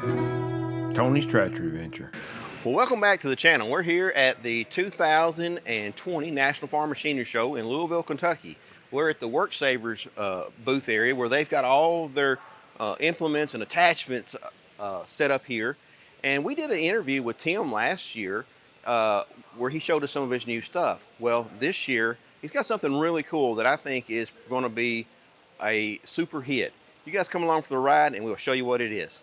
Tony's Tractor Adventure. Well, welcome back to the channel. We're here at the 2020 National Farm Machinery Show in Louisville, Kentucky. We're at the Worksavers booth area where they've got all their implements and attachments set up here. And we did an interview with Tim last year where he showed us some of his new stuff. Well, this year, he's got something really cool that I think is going to be a super hit. You guys come along for the ride and we'll show you what it is.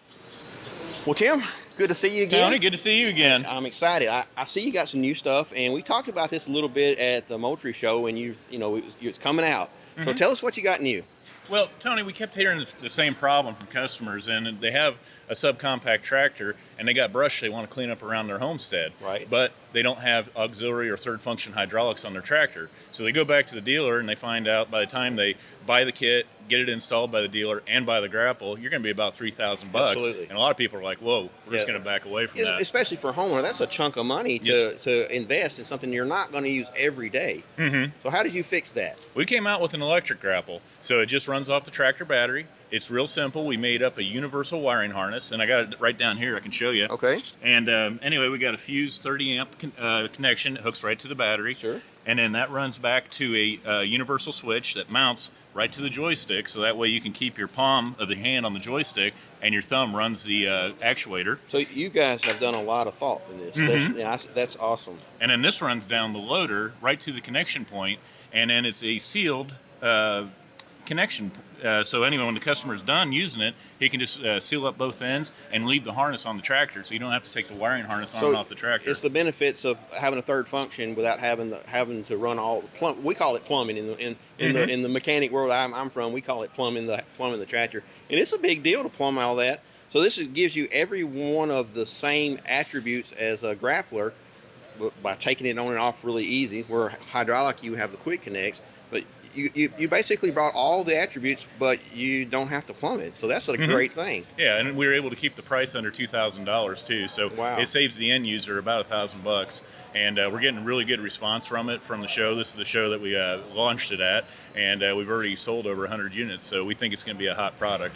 Well, Tim, good to see you again. Tony, good to see you again. I'm excited. I see you got some new stuff, and we talked about this a little bit at the Moultrie show, and it's coming out. Mm-hmm. So tell us what you got new. Well, Tony, we kept hearing the same problem from customers, and they have a subcompact tractor, and they got brush they want to clean up around their homestead. Right. But they don't have auxiliary or third function hydraulics on their tractor. So they go back to the dealer, and they find out by the time they buy the kit, get it installed by the dealer, and buy the grapple, you're going to be about $3,000. Absolutely. And a lot of people are like, whoa, we're just going to back away from that. Especially for a homeowner, that's a chunk of money to invest in something you're not going to use every day. Mm-hmm. So how did you fix that? We came out with an electric grapple. So it just runs off the tractor battery. It's real simple. We made up a universal wiring harness, and I got it right down here. I can show you. Okay. And anyway, we got a fused 30 amp connection. It hooks right to the battery. Sure. And then that runs back to a universal switch that mounts right to the joystick, so that way you can keep your palm of the hand on the joystick, and your thumb runs the actuator. So you guys have done a lot of thought in this. Mm-hmm. That's awesome. And then this runs down the loader right to the connection point, and then it's a sealed connection. So anyway, when the customer's done using it, he can just seal up both ends and leave the harness on the tractor, so you don't have to take the wiring harness on and off the tractor. It's the benefits of having a third function without having to run all the we call it plumbing in the mechanic world I'm from. We call it plumbing the tractor, and it's a big deal to plumb all that. So this gives you every one of the same attributes as a grappler, but by taking it on and off really easy. Where hydraulic, you have the quick connects, but you basically brought all the attributes, but you don't have to plumb it. So that's a great thing. Yeah, and we were able to keep the price under $2,000 too. So It saves the end user about $1,000, and we're getting really good response from it from the show. This is the show that we launched it at, and we've already sold over 100 units. So we think it's going to be a hot product.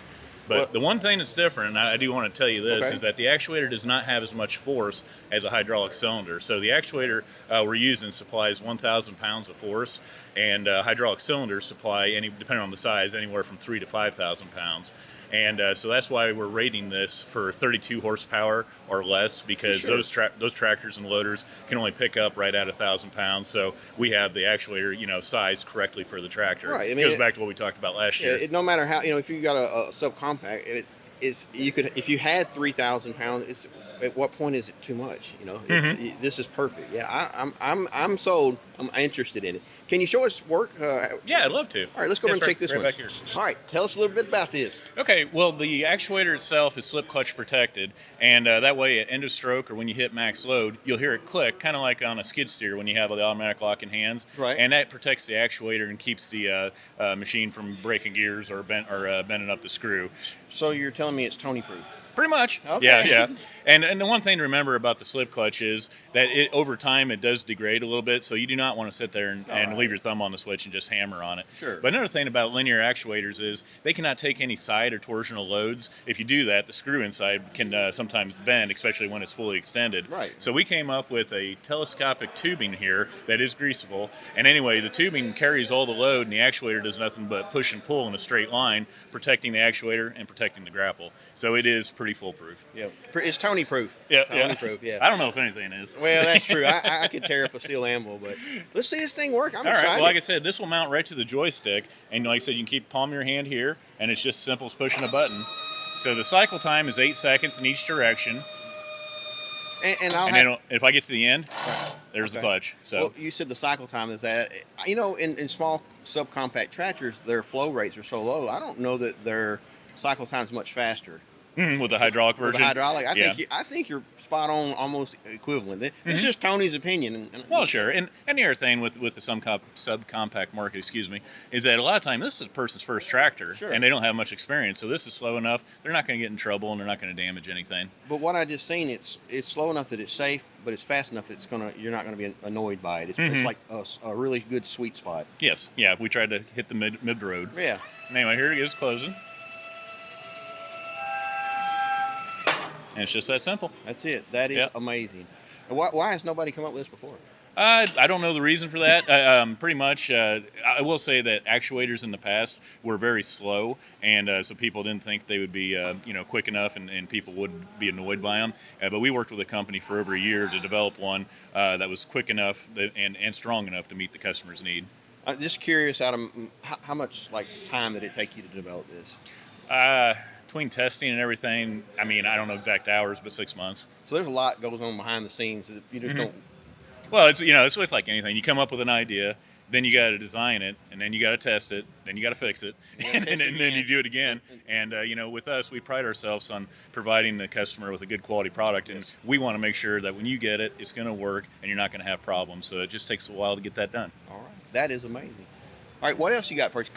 But the one thing that's different, and I do want to tell you this, is that the actuator does not have as much force as a hydraulic cylinder. So the actuator we're using supplies 1,000 pounds of force, and hydraulic cylinders supply, depending on the size, anywhere from 3,000 to 5,000 pounds. And so that's why we're rating this for 32 horsepower or less, because those tractors and loaders can only pick up right at 1,000 pounds. So we have the actuator, sized correctly for the tractor. Right. It goes back to what we talked about last year. No matter how, if you got a subcompact, if you had 3,000 pounds, at what point is it too much? This is perfect. Yeah, I'm sold. I'm interested in it. Can you show us work? Yeah, I'd love to. All right, let's go over and check this one. Back here. All right, tell us a little bit about this. Okay, well, the actuator itself is slip clutch protected, and that way at end of stroke or when you hit max load, you'll hear it click, kind of like on a skid steer when you have the automatic lock in hands. Right. And that protects the actuator and keeps the machine from breaking gears or bending up the screw. So you're telling me it's Tony proof? Pretty much. Okay. Yeah. And the one thing to remember about the slip clutch is that over time it does degrade a little bit, so you do not want to sit there and leave your thumb on the switch and just hammer on it. Sure. But another thing about linear actuators is they cannot take any side or torsional loads. If you do that, the screw inside can sometimes bend, especially when it's fully extended. Right. So we came up with a telescopic tubing here that is greasable. And anyway, the tubing carries all the load, and the actuator does nothing but push and pull in a straight line, protecting the actuator and protecting the grapple. So it is pretty foolproof. Yeah, it's Tony proof. Yeah, Tony proof. Yeah. I don't know if anything is. Well, that's true. I could tear up a steel anvil, but let's see this thing work. I'm excited. All right. Well, like I said, this will mount right to the joystick, and like I said, you can keep palm of your hand here, and it's just simple as pushing a button. So the cycle time is 8 seconds in each direction. And if I get to the end, there's the clutch. So well, you said the cycle time is that. In small subcompact tractors, their flow rates are so low. I don't know that their cycle time is much faster. With the hydraulic version? With the hydraulic, I think you're spot on, almost equivalent. It's just Tony's opinion. Well, sure. And the other thing with the subcompact market, is that a lot of times this is a person's first tractor, and they don't have much experience. So this is slow enough; they're not going to get in trouble, and they're not going to damage anything. But what I just seen, it's slow enough that it's safe, but it's fast enough that you're not going to be annoyed by it. It's like a really good sweet spot. Yes, yeah. We tried to hit the mid road. Yeah. Anyway, here it is closing. And it's just that simple. That's it. That is amazing. And why has nobody come up with this before? I don't know the reason for that. Pretty much, I will say that actuators in the past were very slow, and so people didn't think they would be, quick enough, and people would be annoyed by them. But we worked with a company for over a year to develop one that was quick enough and strong enough to meet the customer's need. I'm just curious, Adam, how much time did it take you to develop this? Between testing and everything, I mean, I don't know exact hours, but 6 months. So there's a lot goes on behind the scenes that you just don't. Well, it's with like anything. You come up with an idea, then you got to design it, and then you got to test it, then you got to fix it, and then you do it again. And with us, we pride ourselves on providing the customer with a good quality product, and we want to make sure that when you get it, it's going to work, and you're not going to have problems. So it just takes a while to get that done. All right, that is amazing. All right, what else you got for us?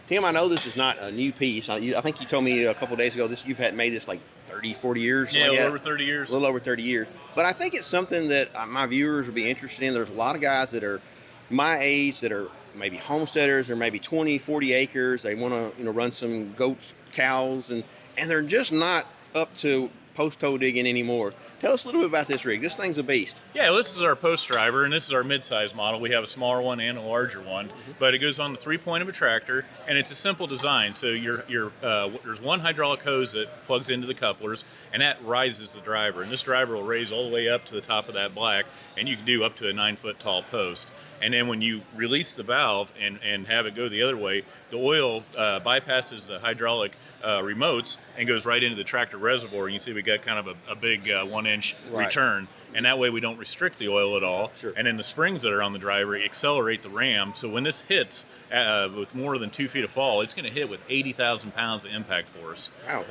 Tim, I know this is not a new piece. I think you told me a couple of days ago you've had made this 30, 40 years. Yeah, like over 30 years. A little over 30 years. But I think it's something that my viewers would be interested in. There's a lot of guys that are my age that are maybe homesteaders or maybe 20, 40 acres. They want to run some goats, cows, and they're just not up to post toe digging anymore. Tell us a little bit about this rig. This thing's a beast. Yeah, well, this is our post driver, and this is our mid-size model. We have a smaller one and a larger one, but it goes on the 3-point of a tractor, and it's a simple design. So there's one hydraulic hose that plugs into the couplers, and that rises the driver. And this driver will raise all the way up to the top of that black, and you can do up to a 9-foot tall post. And then when you release the valve and have it go the other way, the oil bypasses the hydraulic remotes and goes right into the tractor reservoir. And you see we got kind of a big 1-inch return. And that way we don't restrict the oil at all. Sure. And then the springs that are on the driver accelerate the ram. So when this hits with more than 2 feet of fall, it's going to hit with 80,000 pounds of impact force. Wow,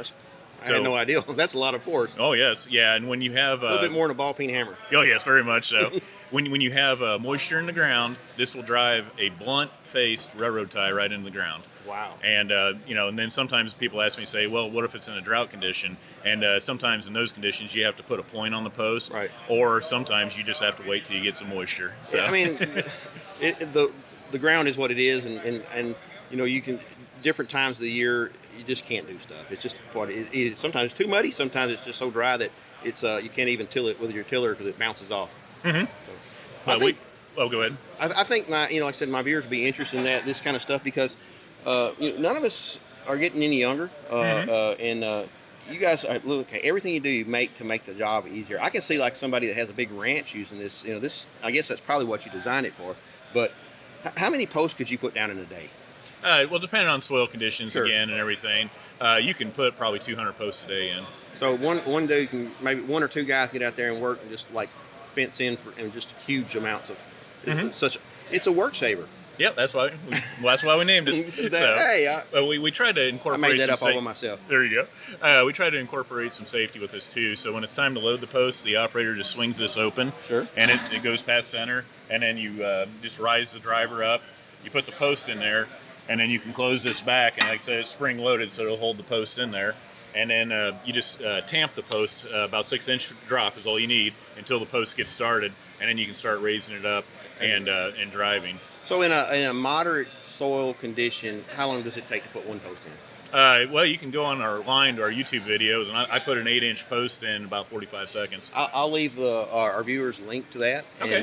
I had no idea. That's a lot of force. Oh, yes. Yeah, and when you have... a little bit more than a ball-peen hammer. Oh, yes, very much so. When you have moisture in the ground, this will drive a blunt-faced railroad tie right into the ground. Wow. And, and then sometimes people ask me, say, well, what if it's in a drought condition? And sometimes in those conditions, you have to put a point on the post. Right. Or sometimes you just have to wait till you get some moisture. So. Yeah, I mean, the ground is what it is, and you can, different times of the year, you just can't do stuff. It's just what it is. Sometimes it's too muddy. Sometimes it's just so dry that it's you can't even till it with your tiller because it bounces off. Mm-hmm. So, go ahead. I think like I said, my viewers would be interested in this kind of stuff because none of us are getting any younger, and you guys look at everything you do. You make the job easier. I can see somebody that has a big ranch using this. This, I guess that's probably what you designed it for. But how many posts could you put down in a day? Well, depending on soil conditions again and everything, you can put probably 200 posts a day in. So one dude can, maybe 1 or 2 guys get out there and work and just fence in and just huge amounts of it's a Worksaver. Yep, that's why we named it. We tried to incorporate. I made that up all by myself. There you go. We tried to incorporate some safety with this too. So when it's time to load the post, the operator just swings this open. Sure. And it goes past center, and then you just rise the driver up. You put the post in there, and then you can close this back. And like I said, it's spring loaded, so it'll hold the post in there. And then you just tamp the post. About 6-inch drop is all you need until the post gets started, and then you can start raising it up and driving. So in a moderate soil condition, how long does it take to put one post in? Well, you can go on our line to our YouTube videos, and I put an 8-inch post in about 45 seconds. I'll leave our viewers a link to that. Okay.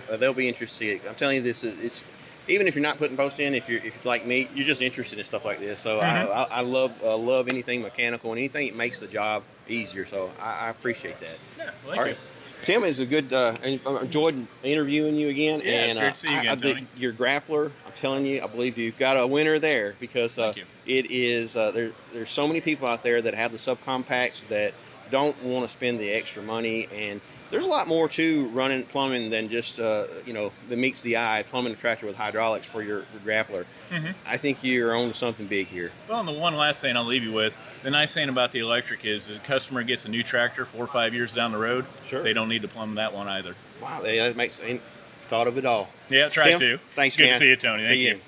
And they'll be interested to see it. I'm telling you, it's even if you're not putting posts in, if you're like me, you're just interested in stuff like this. So I love anything mechanical and anything that makes the job easier. So I appreciate that. Yeah, thank you. Tim, is a good. I enjoyed interviewing you again. Yeah, and it's great to see you again, Tony. Your grappler, I'm telling you, I believe you've got a winner there because it is. There's so many people out there that have the subcompacts that don't want to spend the extra money, and there's a lot more to running plumbing than just that meets the eye. Plumbing a tractor with hydraulics for your grappler. I think you're on to something big here. Well, and the one last thing I'll leave you with, the nice thing about the electric is the customer gets a new tractor 4 or 5 years down the road. Sure. They don't need to plumb that one either. Wow, that makes thought of it all. Yeah, try Tim, to. Thanks, Good man. to see you, Tony. Thank you.